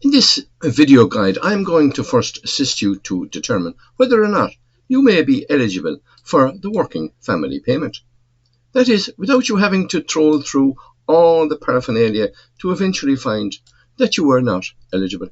In this video guide, I'm going to first assist you to determine whether or not you may be eligible for the working family payment. That is, without you having to troll through all the paraphernalia to eventually find that you are not eligible.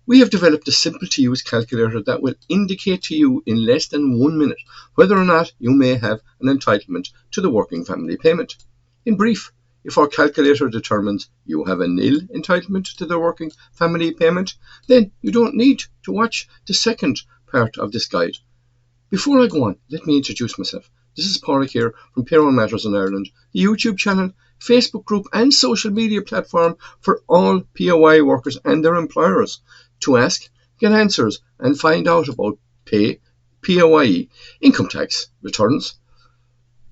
We have developed a simple to use calculator that will indicate to you in less than 1 minute whether or not you may have an entitlement to the working family payment. In brief, if our calculator determines you have a nil entitlement to the working family payment, then you don't need to watch the second part of this guide. Before I go on, let me introduce myself. This is Paul here from Payroll Matters in Ireland, the YouTube channel, Facebook group and social media platform for all PAYE workers and their employers to ask, get answers and find out about pay, PAYE, income tax returns,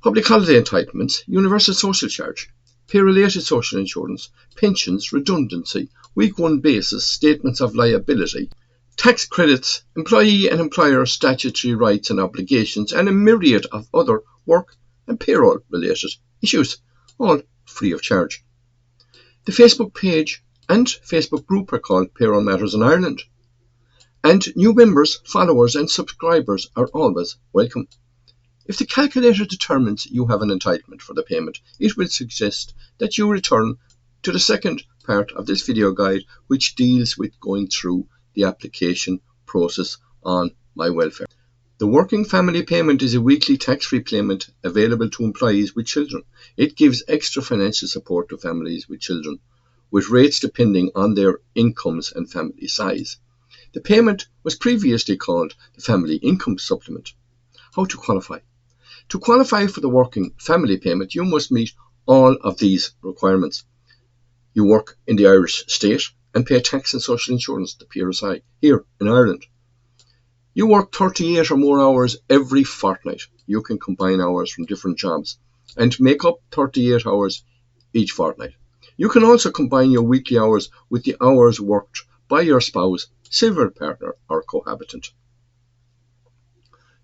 public holiday entitlements, universal social charge, pay-related social insurance, pensions, redundancy, week 1 basis, statements of liability, tax credits, employee and employer statutory rights and obligations, and a myriad of other work and payroll related issues, all free of charge. The Facebook page and Facebook group are called Payroll Matters in Ireland, and new members, followers and subscribers are always welcome. If the calculator determines you have an entitlement for the payment, it will suggest that you return to the second part of this video guide, which deals with going through the application process on my welfare. The working family payment is a weekly tax-free payment available to employees with children. It gives extra financial support to families with children, with rates depending on their incomes and family size. The payment was previously called the Family Income Supplement. How to qualify? To qualify for the working family payment, you must meet all of these requirements. You work in the Irish state and pay tax and social insurance, the PRSI, here in Ireland. You work 38 or more hours every fortnight. You can combine hours from different jobs and make up 38 hours each fortnight. You can also combine your weekly hours with the hours worked by your spouse, civil partner or cohabitant.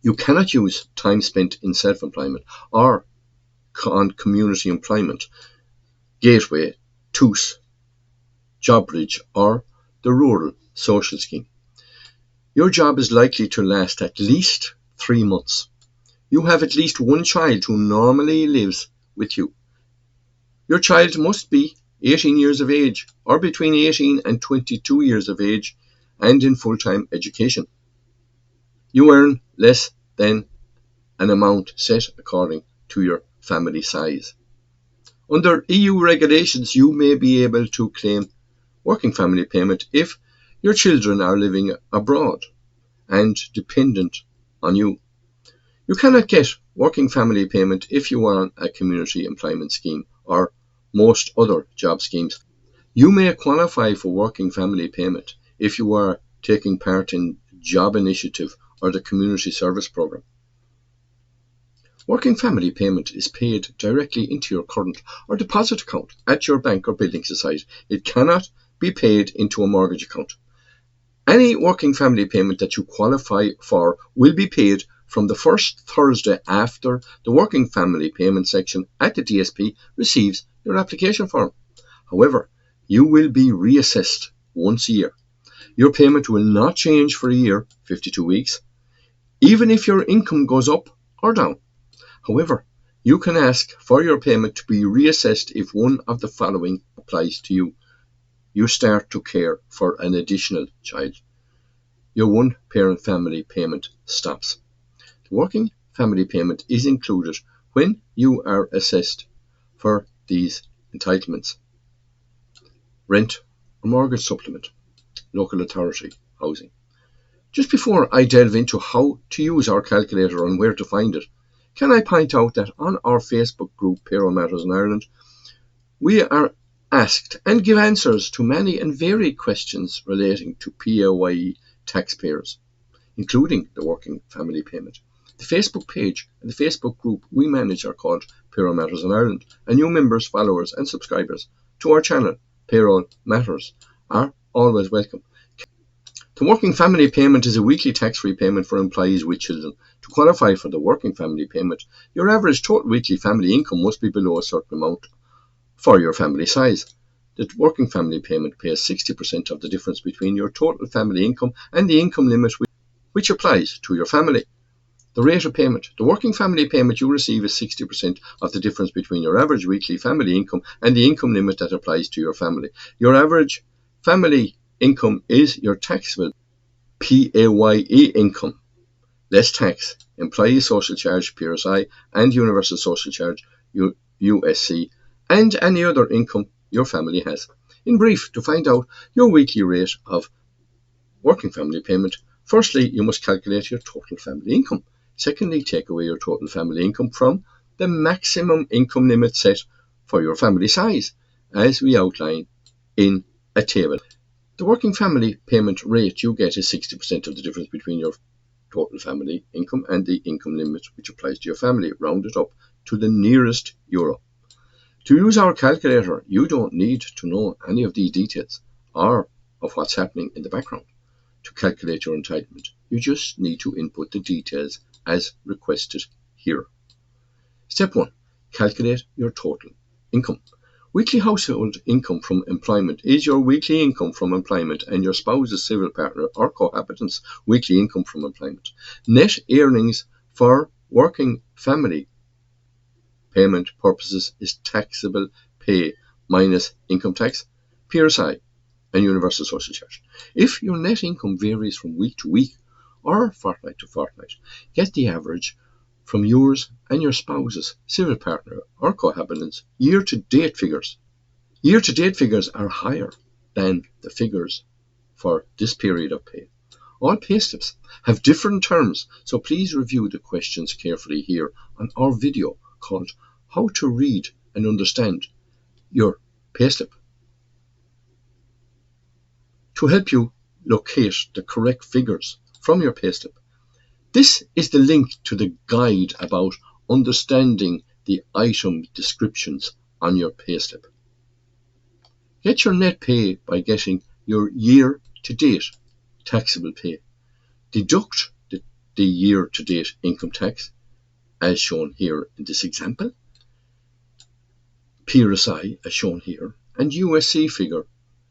You cannot use time spent in self-employment or on community employment, Gateway, TOOS, JobBridge or the Rural Social Scheme. Your job is likely to last at least 3 months. You have at least one child who normally lives with you. Your child must be 18 years of age or between 18 and 22 years of age and in full-time education. You earn less than an amount set according to your family size. Under EU regulations, you may be able to claim working family payment if your children are living abroad and dependent on you. You cannot get working family payment if you are on a community employment scheme or most other job schemes. You may qualify for working family payment if you are taking part in Job Initiative or the Community Service Programme. Working family payment is paid directly into your current or deposit account at your bank or building society. It cannot be paid into a mortgage account. Any working family payment that you qualify for will be paid from the first Thursday after the working family payment section at the DSP receives your application form. However, you will be reassessed once a year. Your payment will not change for a year, 52 weeks, even if your income goes up or down. However, you can ask for your payment to be reassessed if one of the following applies to you. You start to care for an additional child. Your one-parent family payment stops. The working family payment is included when you are assessed for these entitlements. Rent or mortgage supplement, local authority housing. Just before I delve into how to use our calculator and where to find it, can I point out that on our Facebook group Payroll Matters in Ireland, we are asked and give answers to many and varied questions relating to PAYE taxpayers, including the working family payment. The Facebook page and the Facebook group we manage are called Payroll Matters in Ireland, and new members, followers and subscribers to our channel Payroll Matters are always welcome. The working family payment is a weekly tax-free payment for employees with children. To qualify for the working family payment, your average total weekly family income must be below a certain amount for your family size. the working family payment pays 60% of the difference between your total family income and the income limit which applies to your family. The rate of payment. The working family payment you receive is 60% of the difference between your average weekly family income and the income limit that applies to your family. Your average family income is your taxable PAYE income, less tax, employee social charge PRSI, and universal social charge USC, and any other income your family has. In brief, to find out your weekly rate of working family payment, firstly, you must calculate your total family income. Secondly, take away your total family income from the maximum income limit set for your family size, as we outline in a table. The working family payment rate you get is 60% of the difference between your total family income and the income limit which applies to your family, rounded up to the nearest euro. To use our calculator, you don't need to know any of these details or of what's happening in the background to calculate your entitlement. You just need to input the details as requested here. Step 1. Calculate your total income. Weekly household income from employment is your weekly income from employment and your spouse's civil partner or cohabitant's weekly income from employment. Net earnings for working family payment purposes is taxable pay minus income tax, PRSI, and universal social charge. If your net income varies from week to week or fortnight to fortnight, get the average from yours and your spouse's civil partner or cohabitant's year-to-date figures. Year-to-date figures are higher than the figures for this period of pay. All payslips have different terms, so please review the questions carefully here on our video called How to Read and Understand Your Payslip, to help you locate the correct figures from your payslip. This is the link to the guide about understanding the item descriptions on your payslip. Get your net pay by getting your year-to-date taxable pay. Deduct the year-to-date income tax, as shown here in this example, PRSI as shown here, and USC figure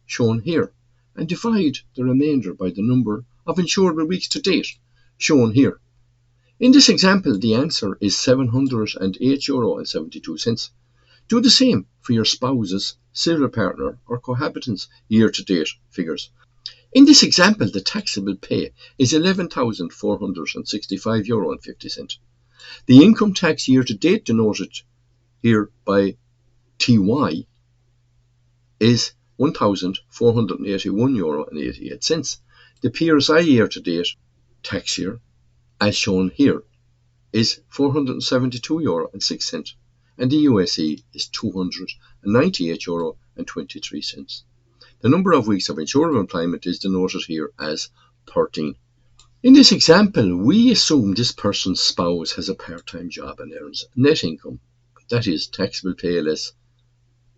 shown here, and divide the remainder by the number of insurable weeks to date, shown here. In this example, the answer is €708.72. Do the same for your spouse's civil partner or cohabitant's year-to-date figures. In this example, the taxable pay is €11,465.50. The income tax year-to-date denoted here by TY is €1,481.88. The PRSI year-to-date tax year, as shown here, is €472.06, and the USE is €298.23. The number of weeks of insurable employment is denoted here as 13. In this example, we assume this person's spouse has a part-time job and earns net income, that is taxable pay less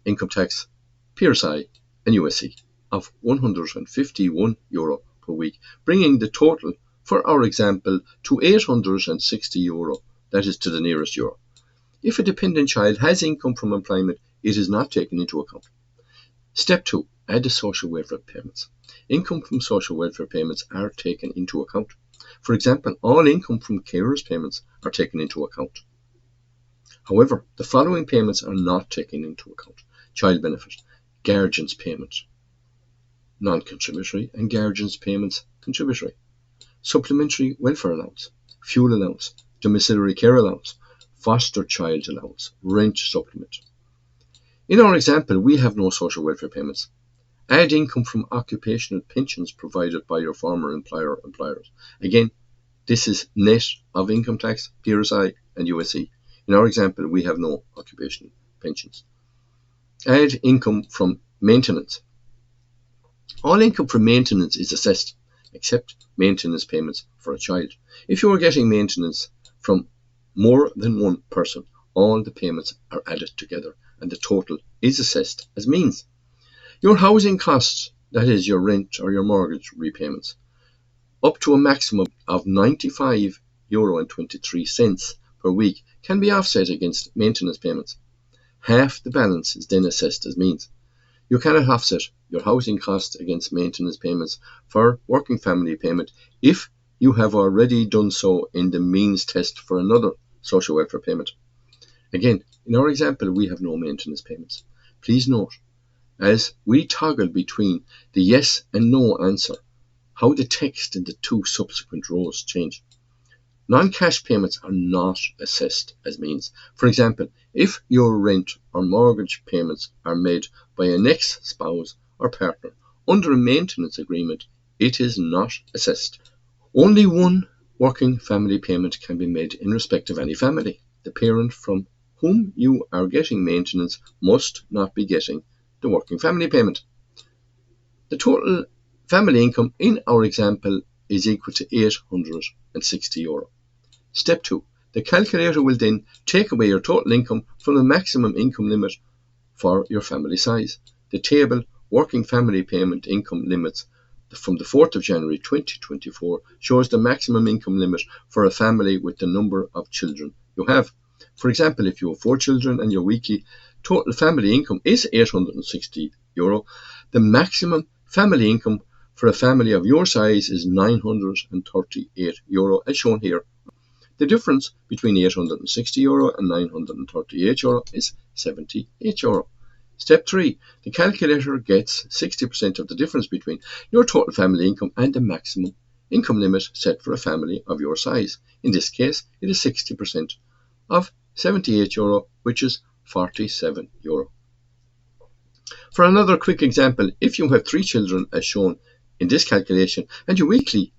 income tax, PRSI, and USC, of €151 per week, bringing the total for our example to €860, that is to the nearest euro. If a dependent child has income from employment, it is not taken into account. Step 2. Add the social welfare payments. Income from social welfare payments are taken into account. For example, all income from carers payments are taken into account. However, the following payments are not taken into account: child benefit, guardian's payment, non-contributory, and guardian's payments contributory, supplementary welfare allowance, fuel allowance, domiciliary care allowance, foster child allowance, rent supplement. In our example, we have no social welfare payments. Add income from occupational pensions provided by your former employer or employers. Again, this is net of income tax, PRSI, and USC. In our example, we have no occupational pensions. Add income from maintenance. All income from maintenance is assessed, except maintenance payments for a child. If you are getting maintenance from more than one person, all the payments are added together and the total is assessed as means. Your housing costs, that is your rent or your mortgage repayments, up to a maximum of €95.23 per week, can be offset against maintenance payments. Half the balance is then assessed as means. You cannot offset your housing costs against maintenance payments for working family payment if you have already done so in the means test for another social welfare payment. Again, in our example, we have no maintenance payments. Please note, as we toggle between the yes and no answer, how the text in the two subsequent rows change. Non-cash payments are not assessed as means. For example, if your rent or mortgage payments are made by an ex-spouse or partner under a maintenance agreement, it is not assessed. Only one working family payment can be made in respect of any family. The parent from whom you are getting maintenance must not be getting the working family payment. The total family income in our example is equal to €860. Step 2. The calculator will then take away your total income from the maximum income limit for your family size. The table Working Family Payment Income Limits from the 4th of January 2024 shows the maximum income limit for a family with the number of children you have. For example, if you have 4 children and your weekly total family income is €860, the maximum family income for a family of your size is €938, as shown here. The difference between €860 and €938 is €78. Step 3. The calculator gets 60% of the difference between your total family income and the maximum income limit set for a family of your size. In this case, it is 60% of €78, which is €47. For another quick example, if you have 3 children as shown in this calculation and your weekly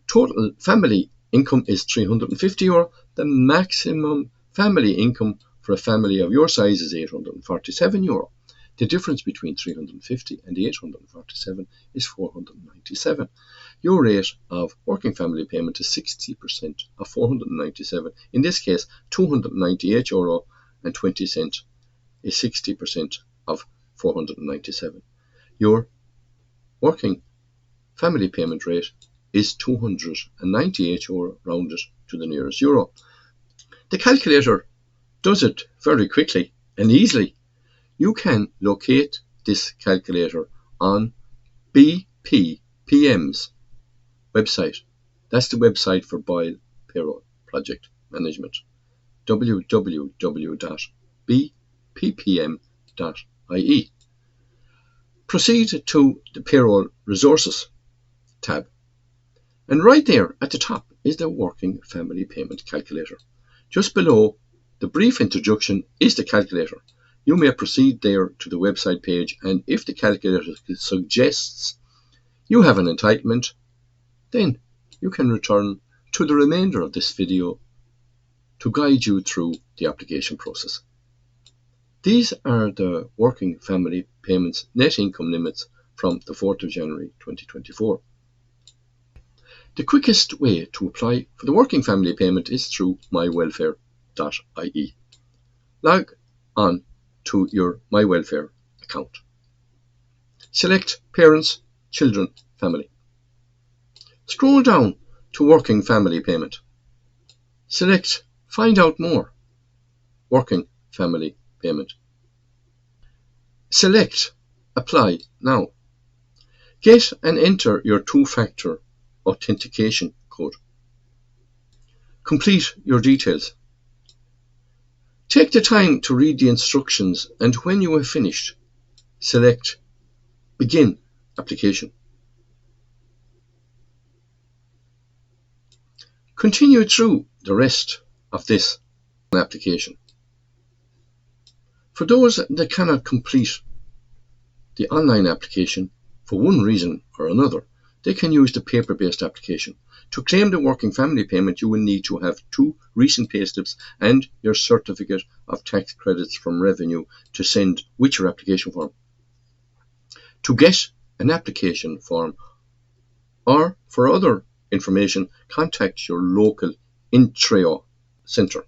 total family income is €350, the maximum family income for a family of your size is €847. The difference between 350 and the 847 is 497. Your rate of working family payment is 60% of 497. In this case, €298.20 is 60% of 497. Your working family payment rate is €298 rounded to the nearest euro. The calculator does it very quickly and easily. You can locate this calculator on BPPM's website. That's the website for Boyle Payroll Project Management. www.bppm.ie. Proceed to the Payroll Resources tab. And right there at the top is the Working Family Payment Calculator. Just below the brief introduction is the calculator. You may proceed there to the website page, and if the calculator suggests you have an entitlement, then you can return to the remainder of this video to guide you through the application process. These are the Working Family Payments net income limits from the 4th of January 2024. The quickest way to apply for the working family payment is through mywelfare.ie. Log on to your MyWelfare account. Select Parents, Children, Family. Scroll down to Working Family Payment. Select Find Out More, Working Family Payment. Select Apply Now. Get and enter your 2-factor authentication code. Complete your details. Take the time to read the instructions, and when you have finished, select Begin Application. Continue through the rest of this application. For those that cannot complete the online application for one reason or another, they can use the paper-based application. To claim the working family payment, you will need to have 2 recent payslips and your certificate of tax credits from revenue to send with your application form. To get an application form or for other information, contact your local Intreo centre.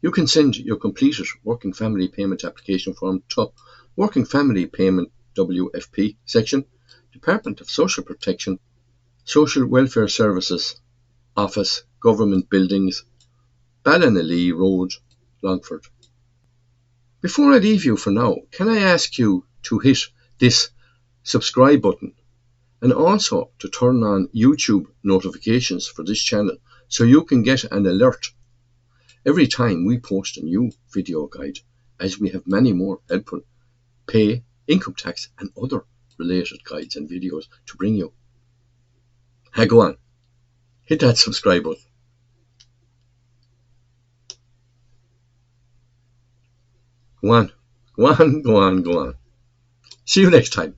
You can send your completed working family payment application form to Working Family Payment WFP section, Department of Social Protection, Social Welfare Services Office, Government Buildings, Ballinallee Road, Longford. Before I leave you for now, can I ask you to hit this subscribe button, and also to turn on YouTube notifications for this channel so you can get an alert every time we post a new video guide, as we have many more helpful pay, income tax and other related guides and videos to bring you. Hey, go on, hit that subscribe button. Go on, go on, go on, go on. See you next time.